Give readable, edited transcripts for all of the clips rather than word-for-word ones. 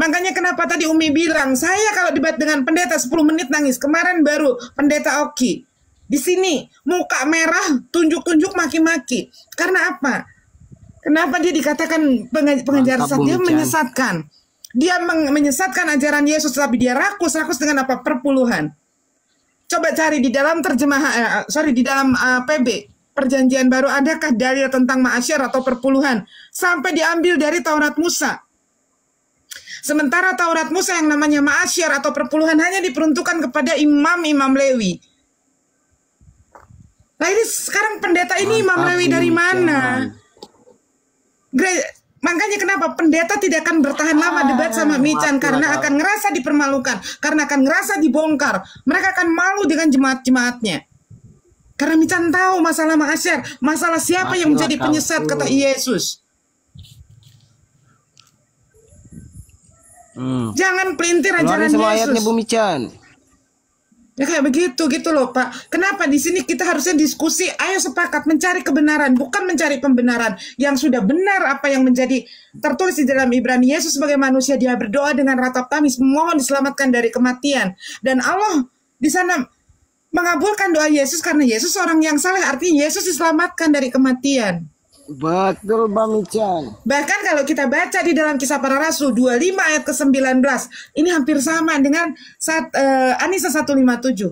Makanya kenapa tadi Umi bilang, saya kalau debat dengan pendeta 10 menit nangis. Kemarin baru pendeta Oki. Di sini muka merah, tunjuk-tunjuk maki-maki. Karena apa? Kenapa dia dikatakan pengajar sesat? Dia menyesatkan. Dia menyesatkan ajaran Yesus, tapi dia rakus dengan apa? Perpuluhan. Coba cari di dalam terjemahan, di dalam PB Perjanjian Baru, adakah dalil tentang ma'asyar atau perpuluhan? Sampai diambil dari Taurat Musa. Sementara Taurat Musa yang namanya ma'asyar atau perpuluhan hanya diperuntukkan kepada imam-imam Lewi. Nah ini sekarang pendeta ini imam Lewi dari mana? Makanya kenapa pendeta tidak akan bertahan lama debat sama Michan, karena akan ngerasa dipermalukan, karena akan ngerasa dibongkar. Mereka akan malu dengan jemaat-jemaatnya. Karena Michan tahu masalah ma'asyar, masalah siapa yang menjadi penyesat kata Yesus. Jangan pelintir ajaran Yesus. Ayatnya Bu Michan. Ya kayak begitu gitu loh Pak. Kenapa di sini kita harusnya diskusi, ayo sepakat mencari kebenaran, bukan mencari pembenaran. Yang sudah benar apa yang menjadi tertulis di dalam Ibrani. Yesus sebagai manusia dia berdoa dengan ratap tangis, mohon diselamatkan dari kematian. Dan Allah di sana mengabulkan doa Yesus karena Yesus orang yang saleh, artinya Yesus diselamatkan dari kematian. Betul Mbak Michan. Bahkan kalau kita baca di dalam Kisah Para Rasul 25 ayat ke-19, ini hampir sama dengan Anisa 157.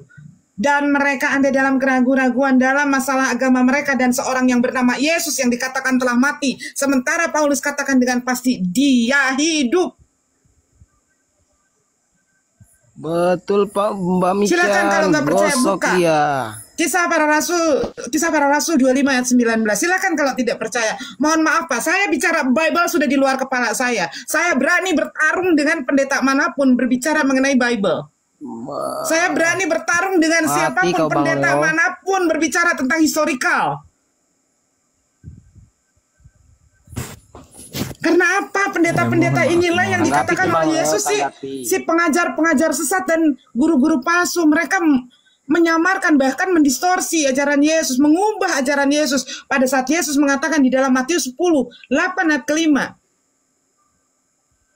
Dan mereka ada dalam keraguan-raguan dalam masalah agama mereka, dan seorang yang bernama Yesus yang dikatakan telah mati, sementara Paulus katakan dengan pasti dia hidup. Betul Pak Mbak Michan. Silakan kalau nggak percaya buka. Ya. Kisah Para Rasul 25 ayat 19. Silakan kalau tidak percaya. Mohon maaf Pak, saya bicara Bible sudah di luar kepala saya. Saya berani bertarung dengan pendeta manapun berbicara mengenai Bible. Saya berani bertarung dengan siapapun pendeta manapun berbicara tentang historical. Karena apa? Pendeta-pendeta inilah yang dikatakan oleh Yesus si pengajar-pengajar sesat dan guru-guru palsu. Mereka menyamarkan, bahkan mendistorsi ajaran Yesus, mengubah ajaran Yesus. Pada saat Yesus mengatakan di dalam Matius 10, 8 ayat ke-5.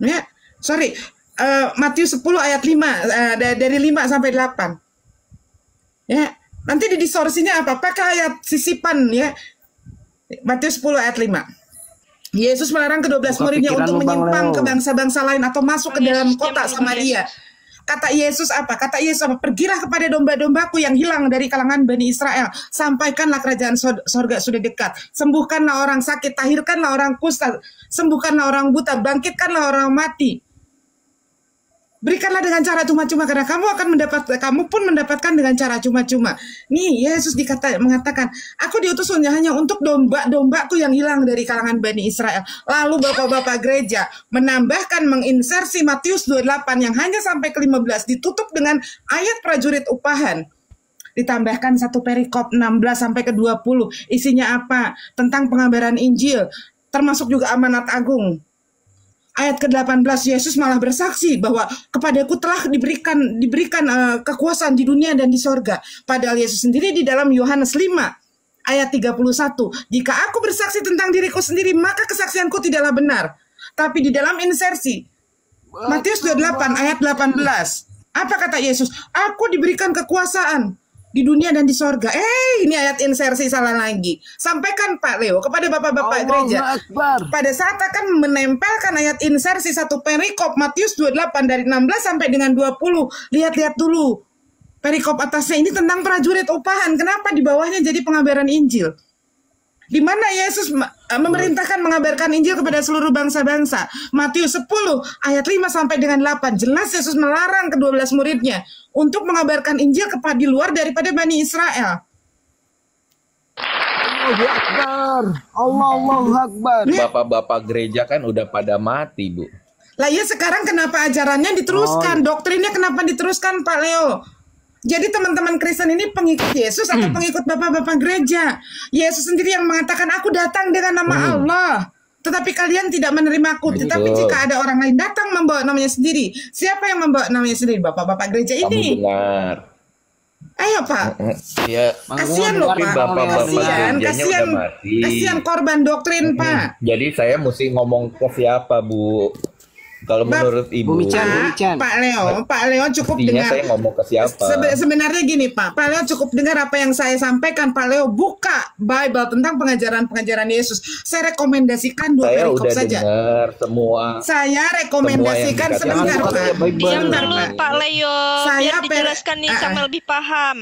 Ya, Matius 10 ayat 5, dari 5 sampai 8. Ya, nanti didistorsinya apa? Pakai ayat sisipan ya. Matius 10 ayat 5. Yesus melarang ke-12 muridnya untuk menyimpang ke bangsa-bangsa lain atau masuk ke dalam kota Samaria. Kata Yesus apa? Kata Yesus apa? Pergilah kepada domba-dombaku yang hilang dari kalangan Bani Israel. Sampaikanlah kerajaan sorga sudah dekat. Sembuhkanlah orang sakit, tahirkanlah orang kusta, sembuhkanlah orang buta, bangkitkanlah orang mati. Berikanlah dengan cara cuma-cuma, karena kamu pun mendapatkan dengan cara cuma-cuma. Nih Yesus mengatakan, aku diutus hanya untuk domba-dombaku yang hilang dari kalangan Bani Israel. Lalu bapak-bapak gereja menambahkan, menginsersi Matius 28 yang hanya sampai ke-15, ditutup dengan ayat prajurit upahan. Ditambahkan satu perikop 16 sampai ke-20. Isinya apa? Tentang pengabaran Injil, termasuk juga amanat agung. Ayat ke-18 Yesus malah bersaksi bahwa kepadaku telah diberikan kekuasaan di dunia dan di sorga. Padahal Yesus sendiri di dalam Yohanes 5 ayat 31, jika aku bersaksi tentang diriku sendiri maka kesaksianku tidaklah benar. Tapi di dalam insersi Matius 28 ayat 18, apa kata Yesus? Aku diberikan kekuasaan di dunia dan di sorga. Ini ayat insersi salah lagi. Sampaikan Pak Leo kepada bapak-bapak gereja. Pada saat akan menempelkan ayat insersi satu perikop Matius 28 dari 16 sampai dengan 20. Lihat-lihat dulu. Perikop atasnya ini tentang prajurit upahan. Kenapa di bawahnya jadi pengabaran Injil? Di mana Yesus memerintahkan mengabarkan Injil kepada seluruh bangsa-bangsa. Matius 10 ayat 5 sampai dengan 8. Jelas Yesus melarang ke-12 muridnya untuk mengabarkan Injil kepada di luar daripada Bani Israel. Allahu Akbar. Allahu Akbar. Bapak-bapak gereja kan udah pada mati, Bu. Lah ya sekarang kenapa ajarannya diteruskan? Doktrinnya kenapa diteruskan, Pak Leo? Jadi teman-teman Kristen ini pengikut Yesus atau pengikut bapak-bapak gereja? Yesus sendiri yang mengatakan, aku datang dengan nama Allah, tetapi kalian tidak menerimaku. Tetapi jika ada orang lain datang membawa namanya sendiri, siapa yang membawa namanya sendiri? Bapak-bapak gereja ini. Kamu benar. Ayo Pak. Ya, kasihan loh Pak. Kasihan korban doktrin Pak. Jadi saya mesti ngomong ke siapa, Bu? Kalau Bab- menurut Ibu, Bumi Chan. Pak Leo cukup mestinya dengar. saya ngomong ke siapa? Sebenarnya gini Pak Leo cukup dengar apa yang saya sampaikan. Pak Leo buka Bible tentang pengajaran-pengajaran Yesus. Saya rekomendasikan dua Saya perikop udah saja. dengar semua. Saya rekomendasikan Semua yang sebentar dikatakan Pak. Bible. Diam Sebentar, dulu Pak. Pak Leo, Saya biar dijelaskan nih sama lebih paham.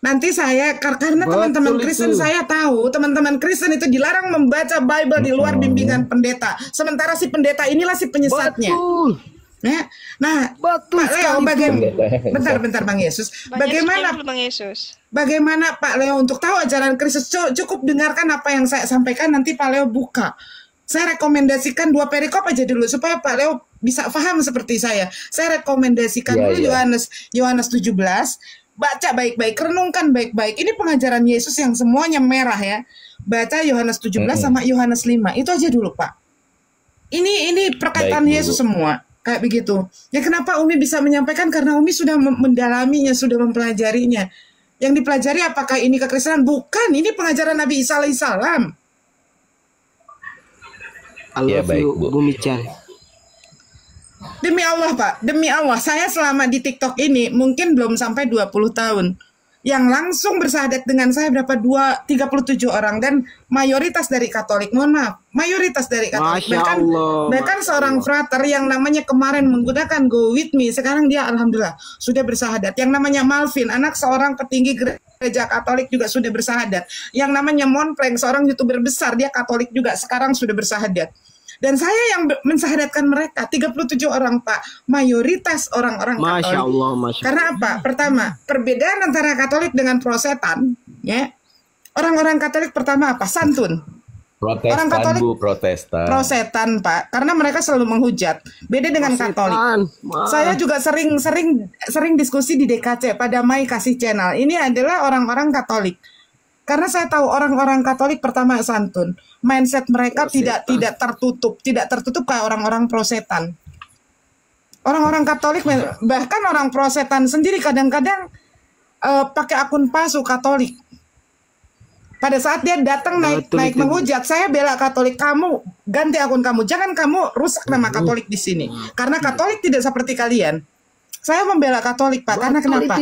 Nanti saya karena Betul teman-teman Kristen itu. saya tahu teman-teman Kristen itu dilarang membaca Bible di luar bimbingan pendeta. Sementara si pendeta inilah si penyesatnya. Betul. Ya. Nah, Betul Pak Leo sekali. bagaimana? Bentar Bang Yesus. Bagaimana Bang Yesus? Bagaimana Pak Leo untuk tahu ajaran Kristus? Cukup dengarkan apa yang saya sampaikan, nanti Pak Leo buka. Saya rekomendasikan dua perikop aja dulu supaya Pak Leo bisa paham seperti saya. Saya rekomendasikan Iya, dulu iya. Yohanes 17. Baca baik-baik, renungkan baik-baik. Ini pengajaran Yesus yang semuanya merah ya. Baca Yohanes 17 sama Yohanes 5. Itu aja dulu, Pak. Ini perkataan Baik, Bu. Yesus semua. Kayak begitu. Ya kenapa Umi bisa menyampaikan? Karena Umi sudah mendalaminya, sudah mempelajarinya. Yang dipelajari apakah ini kekristenan? Bukan, ini pengajaran Nabi Isa alaihissalam. I Ya, love baik, you, Bu. Bumi Chan. Demi Allah Pak, demi Allah, saya selama di TikTok ini mungkin belum sampai 20 tahun. Yang langsung bersahadat dengan saya berapa? 37 orang dan mayoritas dari Katolik. Mohon maaf, mayoritas dari Katolik. Masya Allah, Bahkan Masya seorang frater yang namanya kemarin menggunakan Go With Me, sekarang dia alhamdulillah sudah bersahadat. Yang namanya Malvin, anak seorang petinggi gereja Katolik juga sudah bersahadat. Yang namanya Monplank, seorang YouTuber besar, dia Katolik juga, sekarang sudah bersahadat. Dan saya yang mensahadatkan mereka 37 orang Pak, mayoritas orang-orang Katolik. Masya Allah, Masya Allah. Karena apa? Pertama, perbedaan antara Katolik dengan Protestantan, ya. Orang-orang Katolik pertama apa? Santun. Protestan, Orang Katolik- Bu, Protestan. Protestantan, Pak. Karena mereka selalu menghujat. Beda dengan Katolik. Saya juga sering diskusi di DKC pada Mai Kasih Channel. Ini adalah orang-orang Katolik. Karena saya tahu orang-orang Katolik pertama santun. Mindset mereka tidak tertutup kayak orang-orang Protestantan. Orang-orang Katolik bahkan orang Protestantan sendiri kadang-kadang pakai akun palsu Katolik. Pada saat dia datang naik Betul itu. menghujat, saya bela Katolik, kamu ganti akun kamu, jangan kamu rusak nama Katolik di sini. Karena Katolik tidak seperti kalian. Saya membela Katolik Pak, karena kenapa?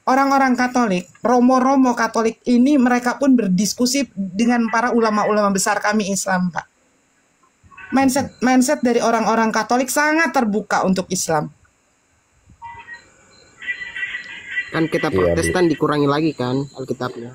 Orang-orang Katolik, romo-romo Katolik ini mereka pun berdiskusi dengan para ulama-ulama besar kami Islam, Pak. Mindset dari orang-orang Katolik sangat terbuka untuk Islam. Kan kita Iya, Protestan dikurangi lagi kan Alkitabnya.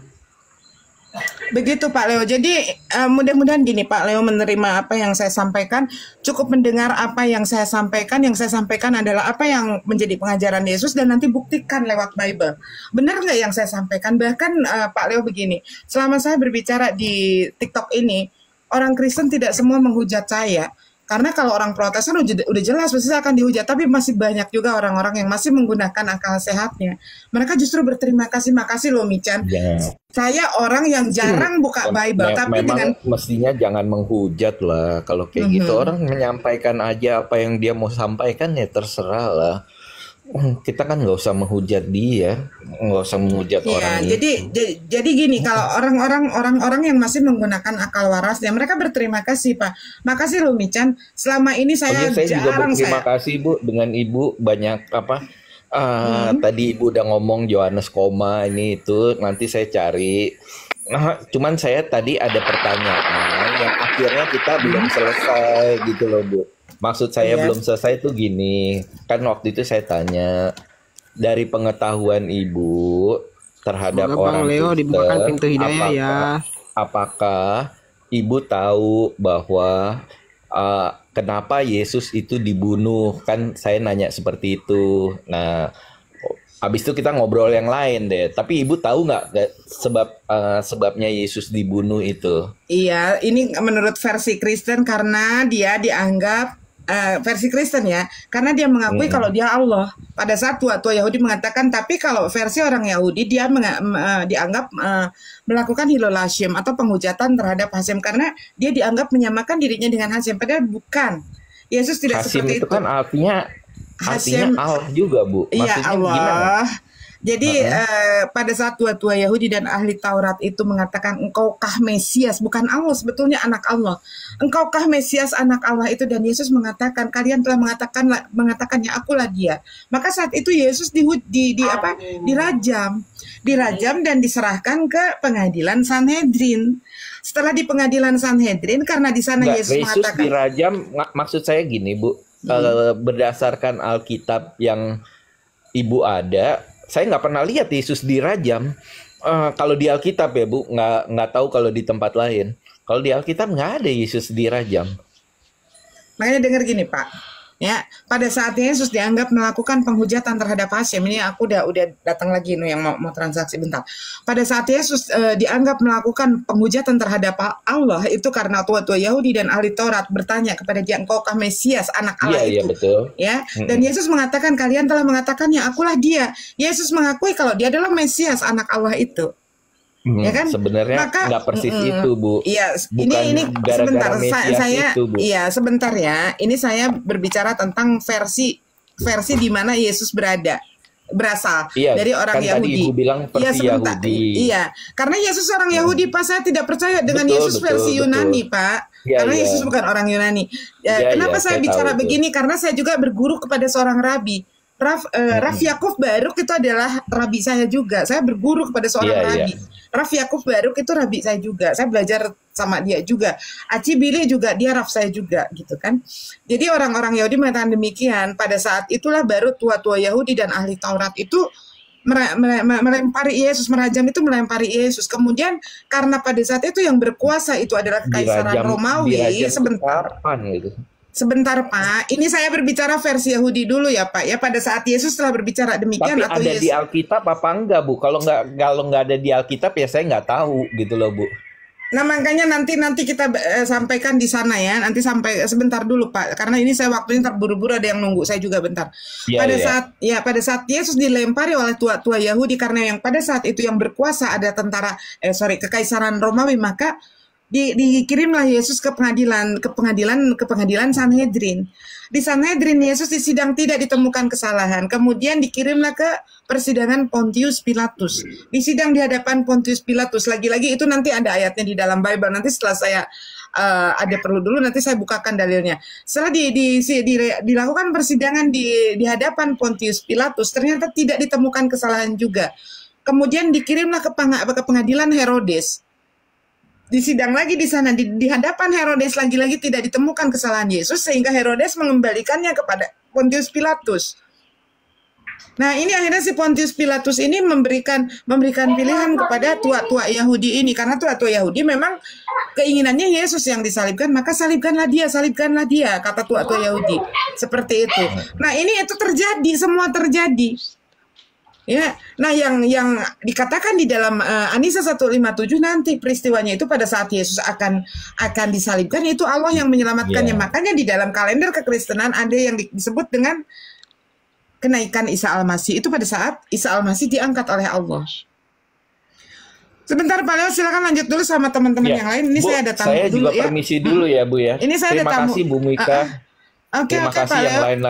Begitu Pak Leo. Jadi mudah-mudahan gini Pak Leo menerima apa yang saya sampaikan, cukup mendengar apa yang saya sampaikan. Yang saya sampaikan adalah apa yang menjadi pengajaran Yesus dan nanti buktikan lewat Bible. Benar nggak yang saya sampaikan? Bahkan Pak Leo begini, selama saya berbicara di TikTok ini, orang Kristen tidak semua menghujat saya. Karena kalau orang Protestan udah jelas pasti akan dihujat, tapi masih banyak juga orang-orang yang masih menggunakan akal sehatnya. Mereka justru berterima kasih, makasih loh Michan. Ya. Saya orang yang jarang buka Bible, tapi Memang dengan mestinya jangan menghujat lah. Kalau kayak gitu orang menyampaikan aja apa yang dia mau sampaikan ya terserah lah. Kita kan nggak usah menghujat dia, nggak usah menghujat orang ya, jadi gini, kalau orang-orang yang masih menggunakan akal warasnya, mereka berterima kasih Pak. Makasih loh Michan. Selama ini saya juga jarang berterima kasih Bu dengan Ibu banyak apa. Tadi Ibu udah ngomong Yohanes koma ini itu nanti saya cari. Nah, cuman saya tadi ada pertanyaan yang akhirnya kita belum selesai gitu loh Bu. Maksud saya belum selesai tuh gini, kan waktu itu saya tanya dari pengetahuan Ibu terhadap Semoga orang Bang Leo Kristen, dibukakan pintu hidayah ya. apakah Ibu tahu bahwa kenapa Yesus itu dibunuh? Kan saya nanya seperti itu. Nah, habis itu kita ngobrol yang lain deh. Tapi Ibu tahu nggak sebabnya Yesus dibunuh itu? Iya, ini menurut versi Kristen karena dia dianggap versi Kristen ya, karena dia mengakui kalau dia Allah. Pada saat tua-tua Yahudi mengatakan, tapi kalau versi orang Yahudi dia dianggap melakukan hilul Hashim atau penghujatan terhadap Hashim karena dia dianggap menyamakan dirinya dengan Hashim, padahal bukan. Yesus tidak Hashim seperti itu itu. kan artinya Hashim- Allah juga Bu. Iya Maksudnya Allah. gimana? Jadi pada saat tua-tua Yahudi dan ahli Taurat itu mengatakan engkaukah Mesias, bukan Allah, sebetulnya anak Allah. Engkaukah Mesias anak Allah itu, dan Yesus mengatakan kalian telah mengatakannya akulah dia. Maka saat itu Yesus dirajam dan diserahkan ke pengadilan Sanhedrin. Setelah di pengadilan Sanhedrin, karena di sana Yesus mengatakan dirajam, maksud saya gini Bu, berdasarkan Alkitab yang Ibu ada, saya nggak pernah lihat Yesus dirajam. Kalau di Alkitab ya Bu, nggak tahu kalau di tempat lain. Kalau di Alkitab nggak ada Yesus dirajam. Makanya dengar gini Pak, ya pada saat Yesus dianggap melakukan penghujatan terhadap Hasyim, ini aku udah datang lagi nih yang mau transaksi bentar. Pada saat Yesus dianggap melakukan penghujatan terhadap Allah itu karena tua-tua Yahudi dan ahli Taurat bertanya kepada dia, engkaukah Mesias anak Allah itu? Iya betul. Ya, dan Yesus mengatakan kalian telah mengatakannya akulah dia. Yesus mengakui kalau dia adalah Mesias anak Allah itu. Ya kan? Sebenarnya nggak persis itu Bu. Iya, bukan ini sebentar saya itu, Bu. Iya sebentar ya. Ini saya berbicara tentang versi di mana Yesus berasal dari orang kan Yahudi. Tadi Ibu bilang versi Yahudi. Iya, karena Yesus orang Yahudi Pak, saya tidak percaya dengan Yesus versi Yunani Pak. Karena Yesus bukan orang Yunani. Kenapa saya bicara begini? Karena saya juga berguru kepada seorang rabi. Rav Yakub Baruk itu adalah rabi saya juga. Saya berguru kepada seorang rabi. Rav Yakub Baruk itu rabi saya juga. Saya belajar sama dia juga. Aci Billy juga dia rav saya juga gitu kan. Jadi orang-orang Yahudi mengatakan demikian. Pada saat itulah baru tua-tua Yahudi dan ahli Taurat itu melempari Yesus, merajam itu melempari Yesus. Kemudian karena pada saat itu yang berkuasa itu adalah kekaisaran Romawi. Sebentar Pak, ini saya berbicara versi Yahudi dulu ya Pak. Ya pada saat Yesus telah berbicara demikian. Tapi atau ada di Alkitab apa enggak Bu? Kalau nggak ada di Alkitab ya saya nggak tahu gitu loh Bu. Nah makanya nanti kita sampaikan di sana ya. Nanti sampai sebentar dulu Pak, karena ini saya waktunya terburu-buru, ada yang nunggu saya juga bentar. Pada saat Yesus dilempari oleh tua-tua Yahudi, karena yang pada saat itu yang berkuasa ada kekaisaran Romawi, maka dikirimlah Yesus ke pengadilan Sanhedrin. Di Sanhedrin Yesus disidang tidak ditemukan kesalahan. Kemudian dikirimlah ke persidangan Pontius Pilatus. Disidang di hadapan Pontius Pilatus. Lagi-lagi itu nanti ada ayatnya di dalam Bible. Nanti setelah saya ada perlu dulu, nanti saya bukakan dalilnya. Setelah dilakukan persidangan di hadapan Pontius Pilatus, ternyata tidak ditemukan kesalahan juga. Kemudian dikirimlah ke pengadilan Herodes. Disidang lagi di sana, di hadapan Herodes, lagi-lagi tidak ditemukan kesalahan Yesus, sehingga Herodes mengembalikannya kepada Pontius Pilatus. Nah ini akhirnya si Pontius Pilatus ini memberikan pilihan kepada tua-tua Yahudi ini, karena tua-tua Yahudi memang keinginannya Yesus yang disalibkan, maka salibkanlah dia, kata tua-tua Yahudi. Seperti itu. Nah ini itu terjadi, semua terjadi. Ya, nah yang dikatakan di dalam Anisa 157 nanti peristiwanya itu pada saat Yesus akan disalibkan, itu Allah yang menyelamatkannya. Makanya di dalam kalender kekristenan ada yang disebut dengan kenaikan Isa Al-Masih, itu pada saat Isa Al-Masih diangkat oleh Allah. Sebentar Pak Leo, silakan lanjut dulu sama teman-teman yang lain. Ini Bu, saya ada tamu dulu ya. Saya juga permisi dulu ya Bu ya. Ini saya Terima ada tamu. kasih Bu Mika. Terima kasih Pak yang Leo. lain-lain.